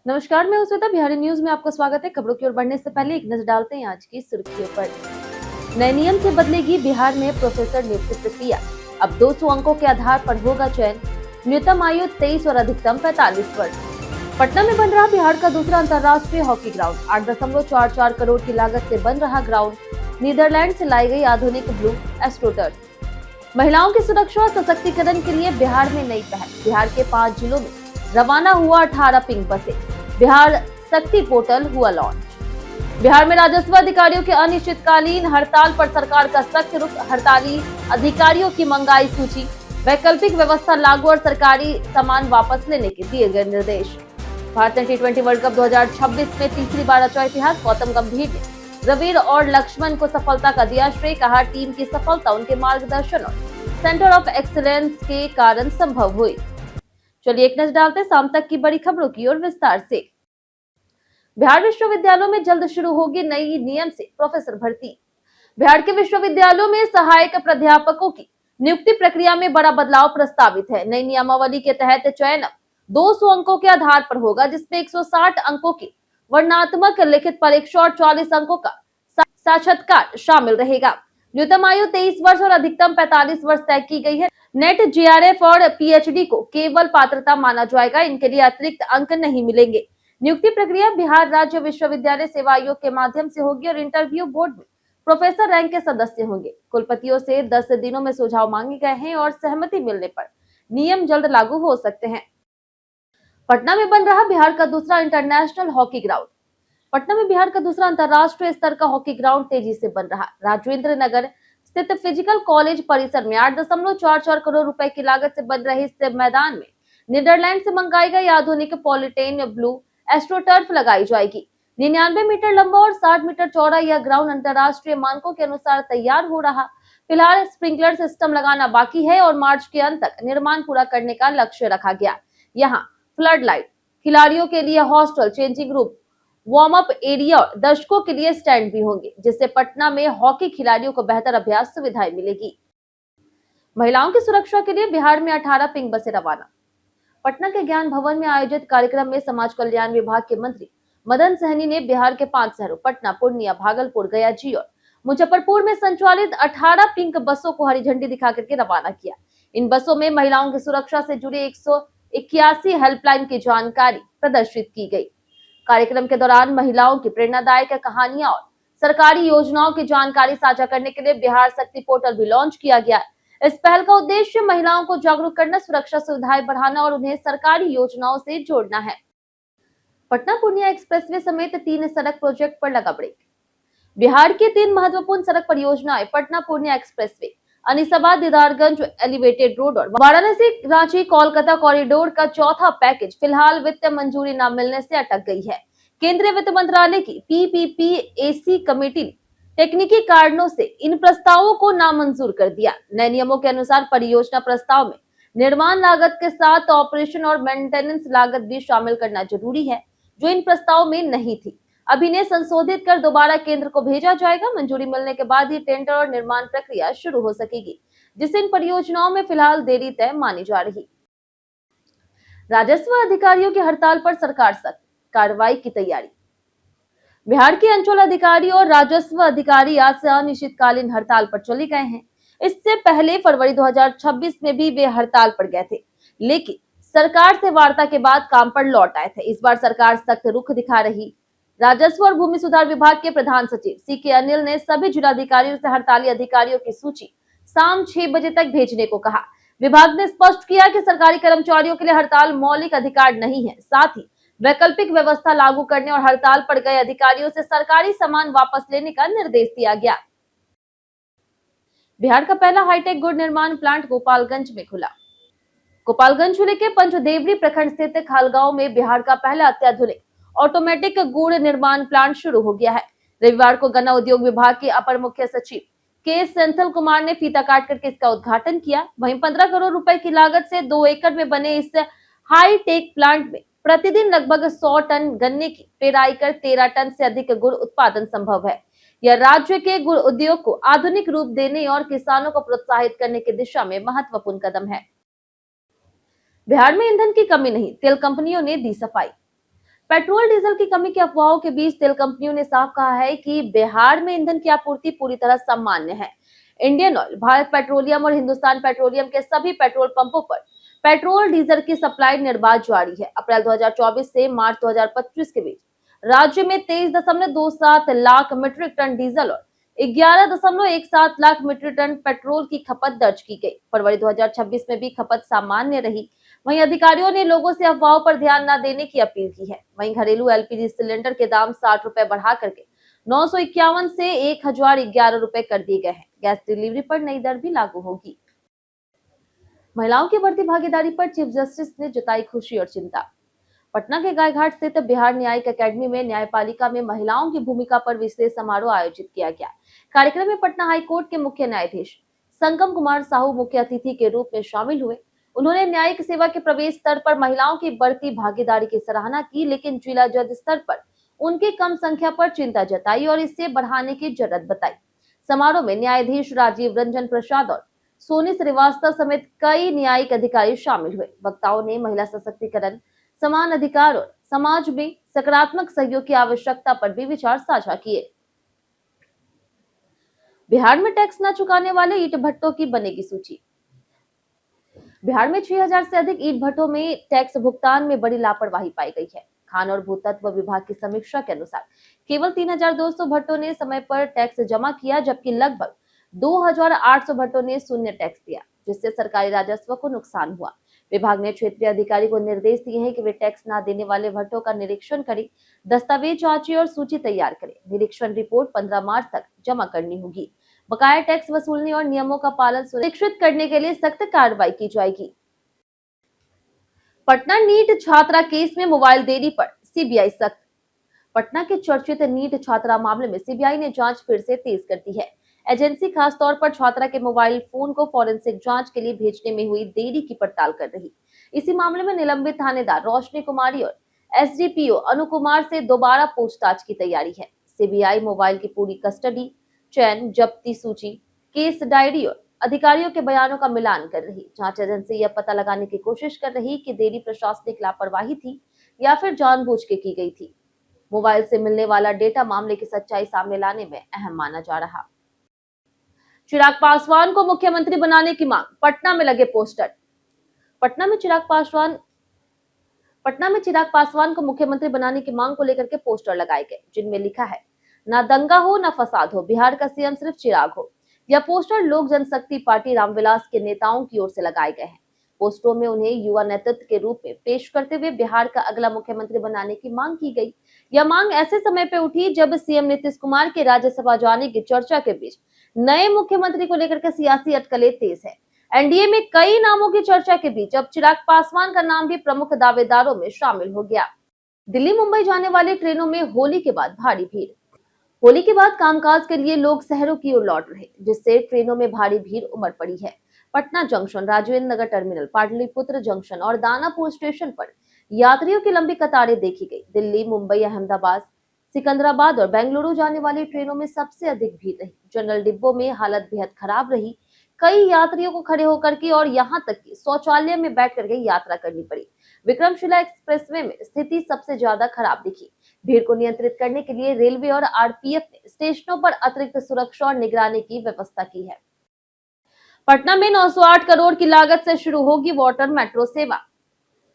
नमस्कार, मैं श्वेता। बिहारी न्यूज में आपका स्वागत है। खबरों की ओर बढ़ने से पहले एक नजर डालते हैं आज की सुर्खियों पर। नए नियम से बदलेगी बिहार में प्रोफेसर नियुक्ति प्रक्रिया। अब 200 अंकों के आधार पर होगा चयन। न्यूनतम आयु 23 और अधिकतम 45 वर्ष। पटना में बन रहा बिहार का दूसरा अंतर्राष्ट्रीय हॉकी ग्राउंड। 8.44 करोड़ की लागत से बन रहा ग्राउंड नीदरलैंड से लाई गई आधुनिक ब्लू एस्ट्रोटर्फ। महिलाओं की सुरक्षा और सशक्तिकरण के लिए बिहार में नई पहल। बिहार के 5 जिलों में रवाना हुआ 18 पिंक बसें। बिहार शक्ति पोर्टल हुआ लॉन्च। बिहार में राजस्व अधिकारियों के अनिश्चितकालीन हड़ताल पर सरकार का सख्त रुख। हड़ताली अधिकारियों की मंगाई सूची। वैकल्पिक व्यवस्था लागू और सरकारी सामान वापस लेने के दिए गए निर्देश। भारत ने T20 वर्ल्ड कप 2026 में तीसरी बार रचा इतिहास। गौतम गंभीर ने रविर और लक्ष्मण को सफलता का दिया श्रेय। कहा, टीम की सफलता उनके मार्गदर्शन और सेंटर ऑफ एक्सीलेंस के कारण संभव हुई। चलिए एक नजर डालते शाम तक की बड़ी खबरों की ओर विस्तार से। बिहार विश्वविद्यालयों में जल्द शुरू होगी नई नियम से प्रोफेसर भर्ती। बिहार के विश्वविद्यालयों में सहायक प्राध्यापकों की नियुक्ति प्रक्रिया में बड़ा बदलाव प्रस्तावित है। नई नियमावली के तहत चयन 200 अंकों के आधार पर होगा, जिसमें 160 अंकों की वर्णनात्मक लिखित परीक्षा और 40 अंकों का साक्षात्कार शामिल रहेगा। न्यूनतम आयु 23 वर्ष और अधिकतम 45 वर्ष तय की गई है। नेट, JRF और PhD को केवल पात्रता माना जाएगा। इनके लिए अतिरिक्त अंक नहीं मिलेंगे। नियुक्ति प्रक्रिया बिहार राज्य विश्वविद्यालय सेवा आयोग के माध्यम से होगी और इंटरव्यू बोर्ड में प्रोफेसर रैंक के सदस्य होंगे। कुलपतियों से 10 दिनों में सुझाव मांगे गए हैं और सहमति मिलने पर नियम जल्द लागू हो सकते हैं। पटना में बन रहा बिहार का दूसरा इंटरनेशनल हॉकी ग्राउंड। पटना में बिहार का दूसरा अंतर्राष्ट्रीय स्तर का हॉकी ग्राउंड तेजी से बन रहा। राजेंद्र नगर स्थित फिजिकल कॉलेज परिसर में 8.44 करोड़ रुपए की लागत से बन रहे इस मैदान में नीदरलैंड से मंगाई गई आधुनिक पॉलिटेन ब्लू एस्ट्रोटर्फ लगाई जाएगी। 99 मीटर लंबा और 60 मीटर चौड़ा यह ग्राउंड अंतर्राष्ट्रीय मानकों के अनुसार तैयार हो रहा। फिलहाल स्प्रिंकलर सिस्टम लगाना बाकी है और मार्च के अंत तक निर्माण पूरा करने का लक्ष्य रखा गया। यहाँ फ्लड लाइट, खिलाड़ियों के लिए hostel, changing room, warm up area और दर्शकों के लिए स्टैंड भी होंगे, जिससे पटना में हॉकी खिलाड़ियों को बेहतर अभ्यास सुविधाएं मिलेगी। महिलाओं की सुरक्षा के लिए बिहार में 18 पिंक बसें रवाना। पटना के ज्ञान भवन में आयोजित कार्यक्रम में समाज कल्याण विभाग के मंत्री मदन सहनी ने बिहार के 5 शहरों पटना, पूर्णिया, भागलपुर, गया जी और मुजफ्फरपुर में संचालित 18 पिंक बसों को हरी झंडी दिखाकर के रवाना किया। इन बसों में महिलाओं की सुरक्षा से जुड़े 181 हेल्पलाइन की जानकारी प्रदर्शित की गई। कार्यक्रम के दौरान महिलाओं की प्रेरणादायक कहानियां और सरकारी योजनाओं की जानकारी साझा करने के लिए बिहार शक्ति पोर्टल भी लॉन्च किया गया। इस पहल का उद्देश्य महिलाओं को जागरूक करना, सुरक्षा सुविधाएं बढ़ाना और उन्हें सरकारी योजनाओं से जोड़ना है। पटना पूर्णिया एक्सप्रेसवे समेत 3 सड़क प्रोजेक्ट पर लगा ब्रेक। बिहार की 3 महत्वपूर्ण सड़क परियोजनाएं Patna Purnia expressway, Anisabad Didarganj elevated road और वाराणसी रांची कोलकाता कॉरिडोर का चौथा पैकेज फिलहाल वित्त मंजूरी न मिलने से अटक गई है। केंद्रीय वित्त मंत्रालय की PPPAC कमेटी ने टेक्निकी कारणों से इन प्रस्तावों को नामंजूर कर दिया। नए नियमों के अनुसार परियोजना प्रस्ताव में निर्माण लागत के साथ ऑपरेशन और मेंटेनेंस लागत भी शामिल करना जरूरी है, जो इन प्रस्ताव में नहीं थी। अब इन्हें संशोधित कर दोबारा केंद्र को भेजा जाएगा। मंजूरी मिलने के बाद ही टेंडर और निर्माण प्रक्रिया शुरू हो सकेगी, जिससे इन परियोजनाओं में फिलहाल देरी तय मानी जा रही। राजस्व अधिकारियों की हड़ताल पर सरकार सख्त, कार्रवाई की तैयारी। बिहार के अंचल अधिकारी और राजस्व अधिकारी आज से अनिश्चितकालीन हड़ताल पर चले गए हैं। इससे पहले फरवरी 2026 में भी वे हड़ताल पर गए थे, लेकिन सरकार से वार्ता के बाद काम पर लौट आए थे। इस बार सरकार सख्त रुख दिखा रही। राजस्व और भूमि सुधार विभाग के प्रधान सचिव CK अनिल ने सभी जिलाधिकारियों से हड़ताली अधिकारियों की सूची शाम 6 बजे तक भेजने को कहा। विभाग ने स्पष्ट किया कि सरकारी कर्मचारियों के लिए हड़ताल मौलिक अधिकार नहीं है। साथ ही वैकल्पिक व्यवस्था लागू करने और हड़ताल पर गए अधिकारियों से सरकारी सामान वापस लेने का निर्देश दिया गया। बिहार का पहला हाईटेक गुड़ निर्माण प्लांट गोपालगंज में खुला। गोपालगंज जिले के पंचदेवरी प्रखंड स्थित खालगांव में बिहार का पहला अत्याधुनिक ऑटोमेटिक गुड़ निर्माण प्लांट शुरू हो गया है। रविवार को गन्ना उद्योग विभाग के अपर मुख्य सचिव के सेंथिल कुमार ने फीता काट करके इसका उद्घाटन किया। वहीं 15 करोड़ रुपए की लागत से 2 एकड़ में बने इस हाई टेक प्लांट में प्रतिदिन लगभग 100 टन गन्ने की पेराई कर 13 टन से अधिक गुड़ उत्पादन संभव है। यह राज्य के गुड़ उद्योग को आधुनिक रूप देने और किसानों को प्रोत्साहित करने की दिशा में महत्वपूर्ण कदम है। बिहार में ईंधन की कमी नहीं, तेल कंपनियों ने दी सफाई। पेट्रोल डीजल की कमी की अफवाहों के बीच तेल कंपनियों ने साफ कहा है कि बिहार में ईंधन की आपूर्ति पूरी तरह सामान्य है। इंडियन ऑयल, भारत पेट्रोलियम और हिंदुस्तान पेट्रोलियम के सभी पेट्रोल पंपों पर पेट्रोल डीजल की सप्लाई निर्बाध जारी है। अप्रैल 2024 से मार्च 2025 के बीच राज्य में 23.27 लाख मीट्रिक टन डीजल और 11.17 लाख मीट्रिक टन पेट्रोल की खपत दर्ज की गई। फरवरी 2026 में भी खपत सामान्य रही। वहीं अधिकारियों ने लोगों से अफवाहों पर ध्यान न देने की अपील की है। वहीं घरेलू एलपीजी सिलेंडर के दाम 60 रुपए बढ़ा करके 951 से 1011 रुपए कर दिए गए हैं। गैस डिलीवरी पर नई दर भी लागू होगी। महिलाओं की बढ़ती भागीदारी पर चीफ जस्टिस ने जताई खुशी और चिंता। पटना के गायघाट स्थित बिहार न्यायिक अकेडमी में न्यायपालिका में महिलाओं की भूमिका पर विशेष समारोह आयोजित किया गया। कार्यक्रम में पटना हाईकोर्ट के मुख्य न्यायाधीश संगम कुमार साहू मुख्य अतिथि के रूप में शामिल हुए। उन्होंने न्यायिक सेवा के प्रवेश स्तर पर महिलाओं की बढ़ती भागीदारी की सराहना की, लेकिन जिला जज स्तर पर उनकी कम संख्या पर चिंता जताई और इसे बढ़ाने की जरूरत बताई। समारोह में न्यायाधीश राजीव रंजन प्रसाद और सोनी श्रीवास्तव समेत कई न्यायिक अधिकारी शामिल हुए। वक्ताओं ने महिला सशक्तिकरण, समान अधिकार और समाज में सकारात्मक सहयोग की आवश्यकता पर भी विचार साझा किए। बिहार में टैक्स न चुकाने वाले ईंट भट्टों की बनेगी सूची। बिहार में 6000 से अधिक ईंट भट्टों में टैक्स भुगतान में बड़ी लापरवाही पाई गई है। खान और भूतत्व विभाग की समीक्षा के अनुसार केवल 3200 भट्टों ने समय पर टैक्स जमा किया, जबकि लगभग 2800 भट्टों ने शून्य टैक्स दिया, जिससे सरकारी राजस्व को नुकसान हुआ। विभाग ने क्षेत्रीय अधिकारी को निर्देश दिए हैं कि वे टैक्स न देने वाले भट्टों का निरीक्षण करें, दस्तावेज जांचें और सूची तैयार करें। निरीक्षण रिपोर्ट 15 मार्च तक जमा करनी होगी। बकाया टैक्स वसूलने और नियमों का पालन सुनिश्चित करने के लिए सख्त कार्रवाई की जाएगी। पटना नीट छात्रा केस में मोबाइल देरी पर सीबीआई सख्त। पटना के चर्चित नीट छात्रा मामले में सीबीआई ने जांच फिर से तेज कर दी है। एजेंसी खासतौर पर छात्रा के मोबाइल फोन को फॉरेंसिक जांच के लिए भेजने में हुई देरी की पड़ताल कर रही। इसी मामले में निलंबित थानेदार रोशनी कुमारी और एसडीपीओ अनु कुमार से दोबारा पूछताछ की तैयारी है। सीबीआई मोबाइल की पूरी कस्टडी, चयन, जब्ती सूची, केस डायरी और अधिकारियों के बयानों का मिलान कर रही। जांच एजेंसी यह पता लगाने की कोशिश कर रही कि देरी प्रशासनिक लापरवाही थी या फिर जानबूझ के की गई थी। मोबाइल से मिलने वाला डेटा मामले की सच्चाई सामने लाने में अहम माना जा रहा। चिराग पासवान को मुख्यमंत्री बनाने की मांग, पटना में लगे पोस्टर। पटना में चिराग पासवान को मुख्यमंत्री बनाने की मांग को लेकर के पोस्टर लगाए गए, जिनमें लिखा है, ना दंगा हो ना फसाद हो, बिहार का सीएम सिर्फ चिराग हो। यह पोस्टर लोक जनशक्ति पार्टी रामविलास के नेताओं की ओर से लगाए गए हैं। पोस्टरों में उन्हें युवा नेतृत्व के रूप में पेश करते हुए बिहार का अगला मुख्यमंत्री बनाने की मांग की गई। यह मांग ऐसे समय पे उठी जब सीएम नीतीश कुमार के राज्यसभा जाने की चर्चा के बीच नए मुख्यमंत्री को लेकर के सियासी अटकलें तेज है। एनडीए में कई नामों की चर्चा के बीच अब चिराग पासवान का नाम भी प्रमुख दावेदारों में शामिल हो गया। दिल्ली मुंबई जाने वाली ट्रेनों में होली के बाद भारी भीड़। होली के बाद कामकाज के लिए लोग शहरों की ओर लौट रहे, जिससे ट्रेनों में भारी भीड़ उमड़ पड़ी है। Patna junction, Rajendra Nagar terminal, Pataliputra junction और दानापुर स्टेशन पर यात्रियों की लंबी कतारें देखी गई। दिल्ली, मुंबई, अहमदाबाद, सिकंदराबाद और बेंगलुरु जाने वाली ट्रेनों में सबसे अधिक भीड़ रही। जनरल डिब्बों में हालत बेहद खराब रही। कई यात्रियों को खड़े होकर के और यहाँ तक कि शौचालय में बैठ करके यात्रा करनी पड़ी। विक्रमशिला एक्सप्रेसवे में स्थिति सबसे ज्यादा खराब दिखी। भीड़ को नियंत्रित करने के लिए रेलवे और आरपीएफ ने स्टेशनों पर अतिरिक्त सुरक्षा और निगरानी की व्यवस्था की है। पटना में 908 करोड़ की लागत से शुरू होगी वाटर मेट्रो सेवा।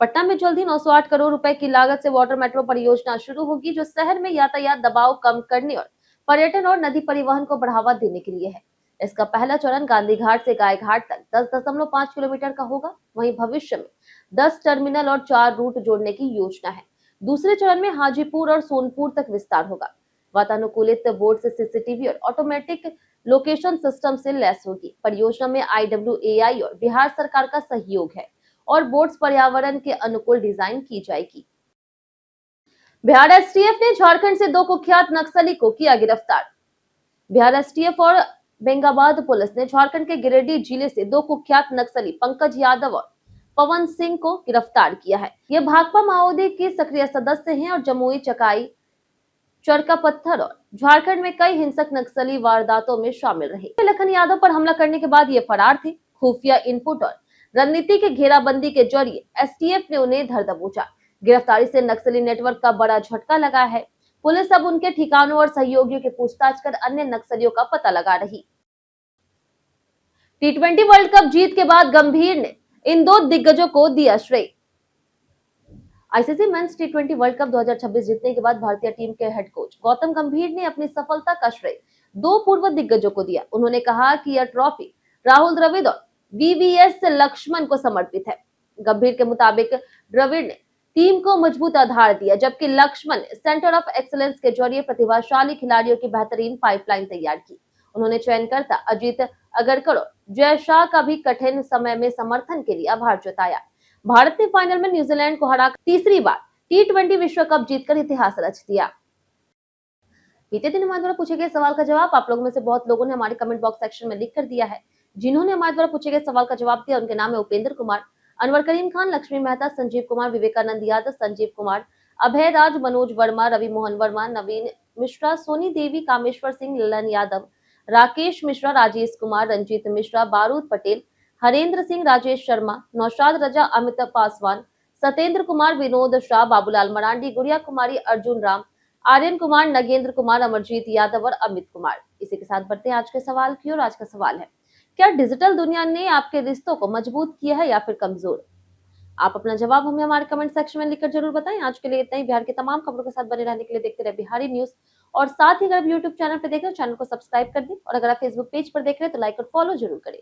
पटना में जल्द ही 908 करोड़ रुपए की लागत से वाटर मेट्रो परियोजना शुरू होगी, जो शहर में यातायात दबाव कम करने और पर्यटन और नदी परिवहन को बढ़ावा देने के लिए है। इसका पहला चरण गांधी घाट से गायघाट तक 10.5 किलोमीटर का होगा। वहीं भविष्य में 10 टर्मिनल और 4 रूट जोड़ने की योजना है। दूसरे चरण में हाजीपुर और सोनपुर तक विस्तार होगा। वातानुकूलित बोर्ड से सीसीटीवी और ऑटोमेटिक लोकेशन सिस्टम से लैस होगी। परियोजना में IWAI और बिहार सरकार का सहयोग है और बोट्स पर्यावरण के अनुकूल डिजाइन की जाएगी। बिहार एसटीएफ ने झारखंड से 2 कुख्यात नक्सली को किया गिरफ्तार। बिहार एसटीएफ और बेंगाबाद पुलिस ने झारखंड के गिरिडीह जिले से 2 कुख्यात नक्सली पंकज यादव और पवन सिंह को गिरफ्तार किया है। ये भाकपा माओवादी के सक्रिय सदस्य हैं और जमुई, चकाई, चरका पत्थर और झारखंड में कई हिंसक नक्सली वारदातों में शामिल रहे। लखन यादव पर हमला करने के बाद ये फरार थे। खुफिया इनपुट और रणनीति के घेराबंदी के जरिए एसटीएफ ने उन्हें धर दबोचा। गिरफ्तारी से नक्सली नेटवर्क का बड़ा झटका लगा है। पुलिस अब उनके ठिकानों और सहयोगियों की पूछताछ कर अन्य नक्सलियों का पता लगा रही। T20 वर्ल्ड कप जीत के बाद गंभीर ने इन दो दिग्गजों को दिया श्रेय। ICC men's T20 world cup 2026 जीतने के बाद भारतीय टीम के हेड कोच गौतम गंभीर ने अपनी सफलता का श्रेय दो पूर्व दिग्गजों को दिया। उन्होंने कहा कि यह ट्रॉफी राहुल द्रविड़ और वीवीएस लक्ष्मण को समर्पित है। गंभीर के मुताबिक द्रविड़ ने टीम को मजबूत आधार दिया, जबकि लक्ष्मण ने सेंटर ऑफ एक्सीलेंस के जरिए प्रतिभाशाली खिलाड़ियों की बेहतरीन पाइपलाइन तैयार की। उन्होंने चयनकर्ता अजीत अगरकर और जय शाह का भी कठिन समय में समर्थन के लिए आभार जताया। भारत ने फाइनल में न्यूजीलैंड को हराकर तीसरी बार T20 विश्व कप जीतकर इतिहास रच दिया। बीते दिन हमारे द्वारा पूछे गए सवाल का जवाब आप लोगों में से बहुत लोगों ने हमारे कमेंट बॉक्स सेक्शन में लिख कर दिया है। जिन्होंने हमारे द्वारा पूछे गए सवाल का जवाब दिया उनके नाम है उपेंद्र कुमार, अनवर करीम खान, लक्ष्मी मेहता, संजीव कुमार, विवेकानंद यादव, संजीव कुमार, अभय राज, मनोज वर्मा, रवि मोहन वर्मा, नवीन मिश्रा, सोनी देवी, कामेश्वर सिंह, ललन यादव, राकेश मिश्रा, राजेश कुमार, रंजीत मिश्रा, बारूद पटेल, हरेंद्र सिंह, राजेश शर्मा, नौशाद रजा, अमित पासवान, सत्येंद्र कुमार, विनोद शाह, बाबूलाल मरांडी, गुड़िया कुमारी, अर्जुन राम, आर्यन कुमार, नगेंद्र कुमार, अमरजीत यादव और अमित कुमार। इसी के साथ बढ़ते हैं आज के सवाल की ओर। आज का सवाल है, क्या डिजिटल दुनिया ने आपके रिश्तों को मजबूत किया है या फिर कमजोर? आप अपना जवाब हमें हमारे कमेंट सेक्शन में लिखकर जरूर बताएं। आज के लिए इतना ही। बिहार की तमाम खबरों के साथ बने रहने के लिए देखते रहे बिहारी न्यूज, और साथ ही अगर आप यूट्यूब चैनल पर देख रहे हो चैनल को सब्सक्राइब कर दें, और अगर आप फेसबुक पेज पर देख रहे हैं तो लाइक और फॉलो जरूर करें।